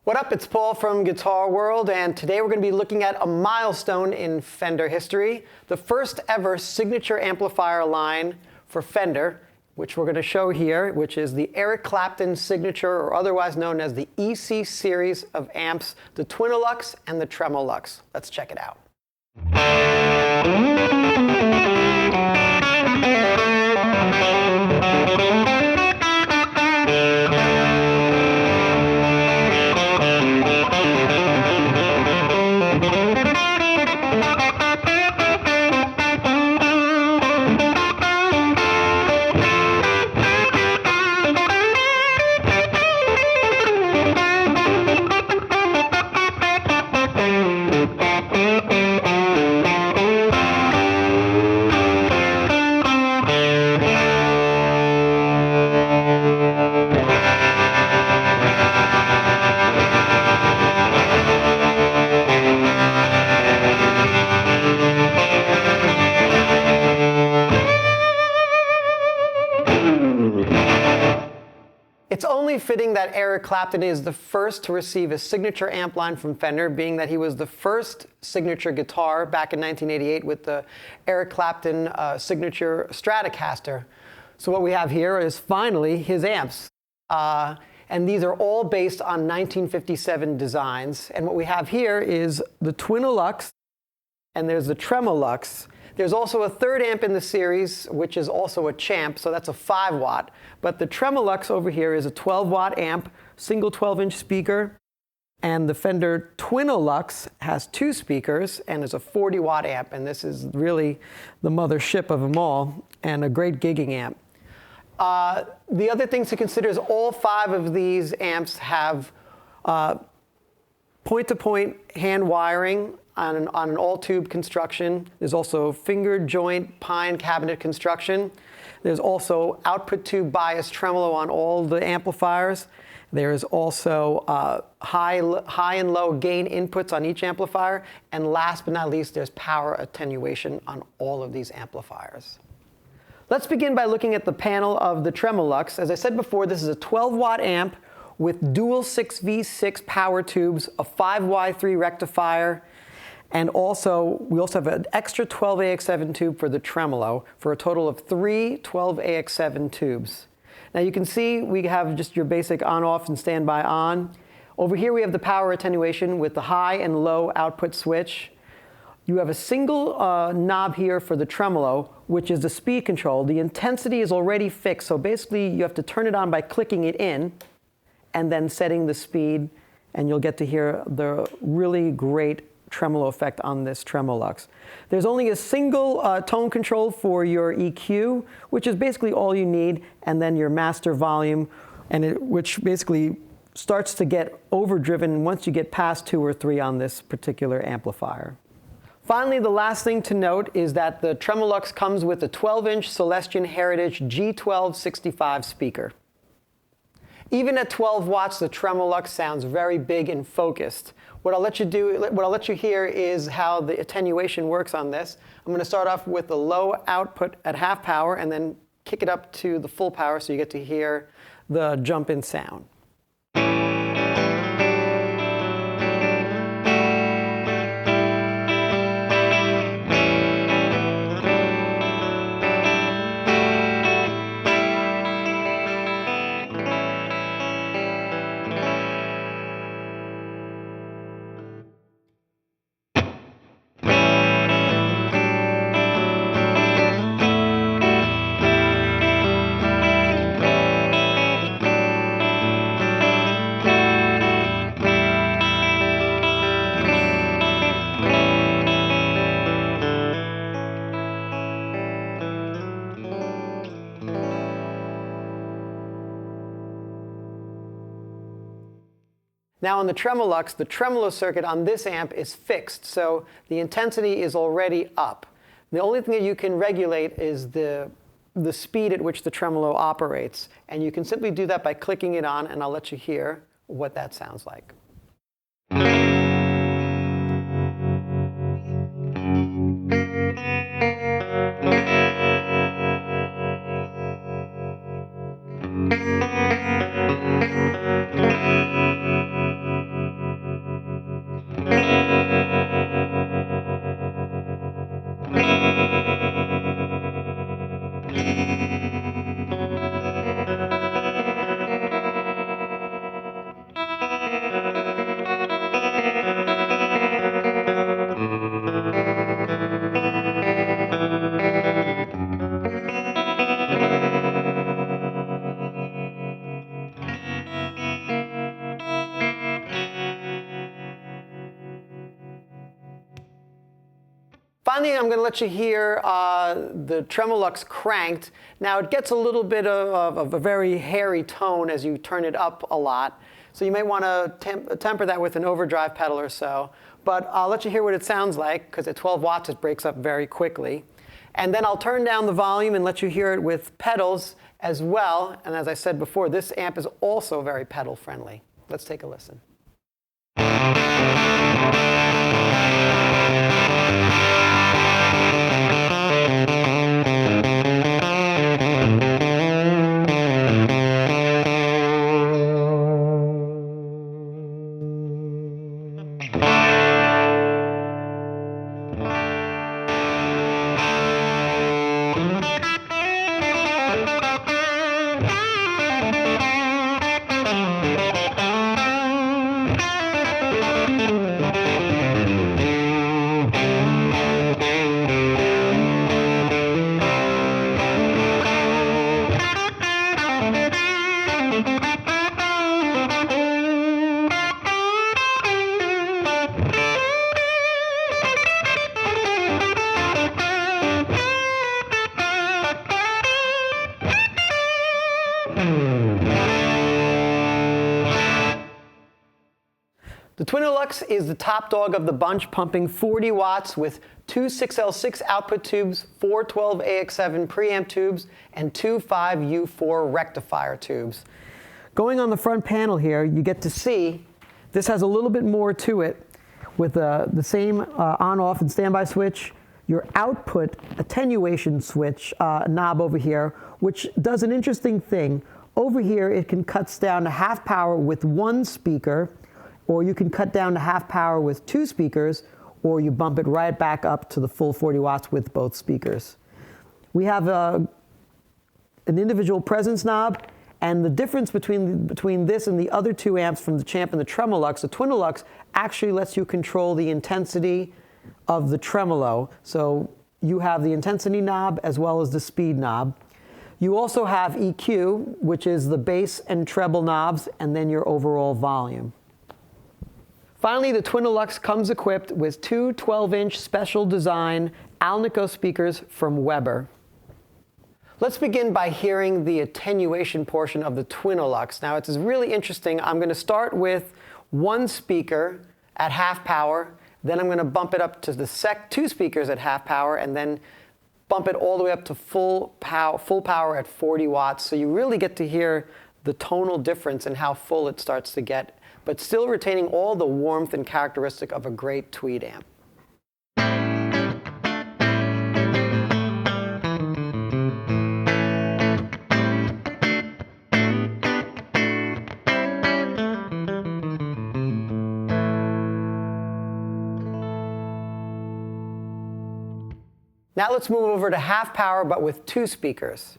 What up, it's Paul from Guitar World, and today we're going to be looking at a milestone in Fender history, the first ever signature amplifier line for Fender, which we're going to show here, which is the Eric Clapton signature, or otherwise known as the EC series of amps, the Twinolux and the Tremolux. Let's check it out. It's only fitting that Eric Clapton is the first to receive a signature amp line from Fender, being that he was the first signature guitar back in 1988 with the Eric Clapton signature Stratocaster. So what we have here is finally his amps. And these are all based on 1957 designs. And what we have here is the Twinolux, and there's the Tremolux. There's also a third amp in the series, which is also a Champ, so that's a 5-watt. But the Tremolux over here is a 12-watt amp, single 12-inch speaker. And the Fender Twinolux has 2 speakers and is a 40-watt amp. And this is really the mothership of them all, and a great gigging amp. The other things to consider is all 5 of these amps have point-to-point hand wiring on an all-tube construction. There's also finger joint pine cabinet construction. There's also output tube bias tremolo on all the amplifiers. There's also high and low gain inputs on each amplifier. And last but not least, there's power attenuation on all of these amplifiers. Let's begin by looking at the panel of the Tremolux. As I said before, this is a 12-watt amp with dual 6V6 power tubes, a 5Y3 rectifier, and we also have an extra 12AX7 tube for the tremolo, for a total of 3 12AX7 tubes. Now you can see we have just your basic on-off and standby on. Over here we have the power attenuation with the high and low output switch. You have a single knob here for the tremolo, which is the speed control. The intensity is already fixed, so basically you have to turn it on by clicking it in and then setting the speed, and you'll get to hear the really great tremolo effect on this Tremolux. There's only a single tone control for your EQ, which is basically all you need, and then your master volume, which basically starts to get overdriven once you get past 2 or 3 on this particular amplifier. Finally, the last thing to note is that the Tremolux comes with a 12-inch Celestion Heritage G1265 speaker. Even at 12 watts, the Tremolux sounds very big and focused. What I'll let you hear is how the attenuation works on this. I'm going to start off with the low output at half power and then kick it up to the full power so you get to hear the jump in sound. Now on the Tremolux, the tremolo circuit on this amp is fixed, so the intensity is already up. The only thing that you can regulate is the speed at which the tremolo operates, and you can simply do that by clicking it on, and I'll let you hear what that sounds like. Finally, I'm going to let you hear the Tremolux cranked. Now, it gets a little bit of a very hairy tone as you turn it up a lot. So you may want to temper that with an overdrive pedal or so. But I'll let you hear what it sounds like, because at 12 watts, it breaks up very quickly. And then I'll turn down the volume and let you hear it with pedals as well. And as I said before, this amp is also very pedal friendly. Let's take a listen. The Twinolux is the top dog of the bunch, pumping 40 watts with two 6L6 output tubes, four 12AX7 preamp tubes, and two 5U4 rectifier tubes. Going on the front panel here, you get to see this has a little bit more to it with the same on-off and standby switch, your output attenuation switch knob over here, which does an interesting thing. Over here, it can cut down to half power with one speaker, or you can cut down to half power with two speakers, or you bump it right back up to the full 40 watts with both speakers. We have an individual presence knob, and the difference between this and the other two amps from the Champ and the Tremolux, the Twinolux actually lets you control the intensity of the tremolo. So you have the intensity knob as well as the speed knob. You also have EQ, which is the bass and treble knobs, and then your overall volume. Finally, the Twinolux comes equipped with two 12-inch special design Alnico speakers from Weber. Let's begin by hearing the attenuation portion of the Twinolux. Now, it's really interesting. I'm going to start with one speaker at half power, then I'm going to bump it up to the two speakers at half power, and then bump it all the way up to full power at 40 watts. So you really get to hear the tonal difference and how full it starts to get, but still retaining all the warmth and characteristic of a great tweed amp. Now let's move over to half power, but with two speakers.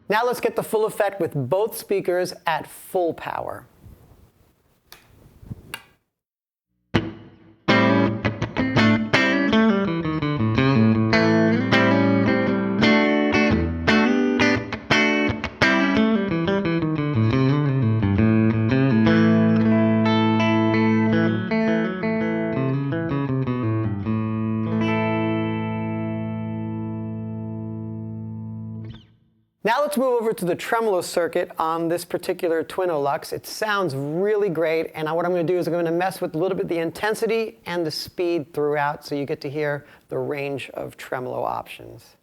Now let's get the full effect with both speakers at full power. Now let's move over to the tremolo circuit on this particular Twinolux. It sounds really great, and what I'm going to do is I'm going to mess with a little bit the intensity and the speed throughout, so you get to hear the range of tremolo options.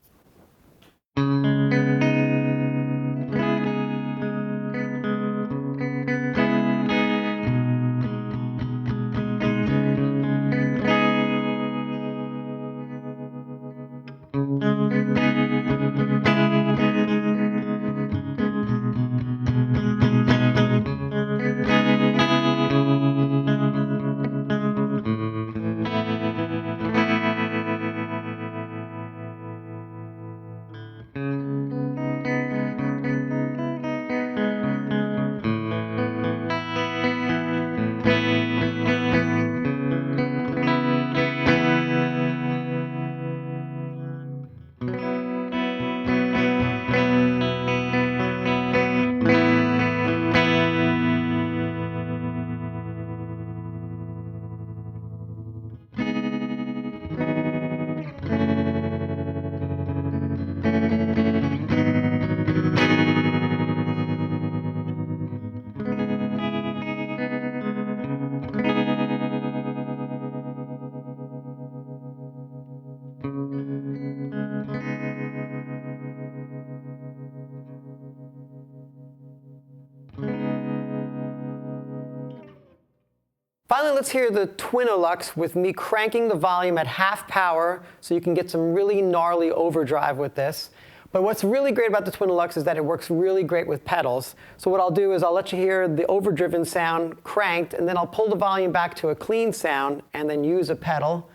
Finally, let's hear the Twinolux with me cranking the volume at half power so you can get some really gnarly overdrive with this. But what's really great about the Twinolux is that it works really great with pedals. So what I'll do is I'll let you hear the overdriven sound cranked, and then I'll pull the volume back to a clean sound and then use a pedal,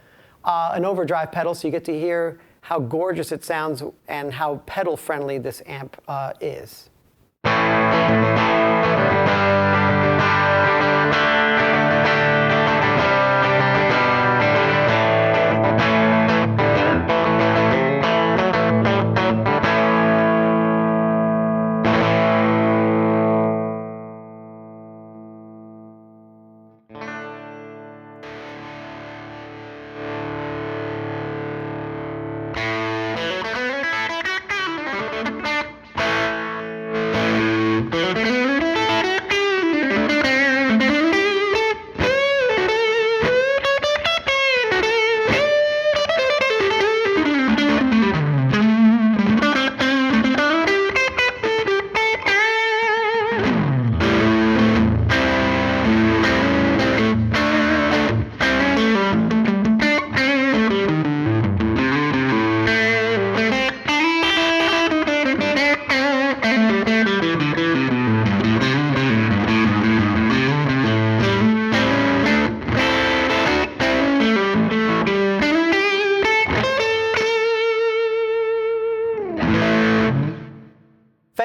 an overdrive pedal, so you get to hear how gorgeous it sounds and how pedal friendly this amp is.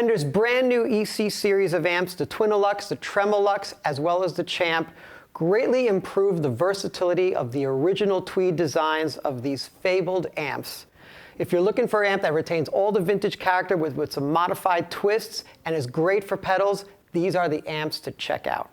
Fender's brand new EC series of amps, the Twinolux, the Tremolux, as well as the Champ, greatly improved the versatility of the original Tweed designs of these fabled amps. If you're looking for an amp that retains all the vintage character with some modified twists and is great for pedals, these are the amps to check out.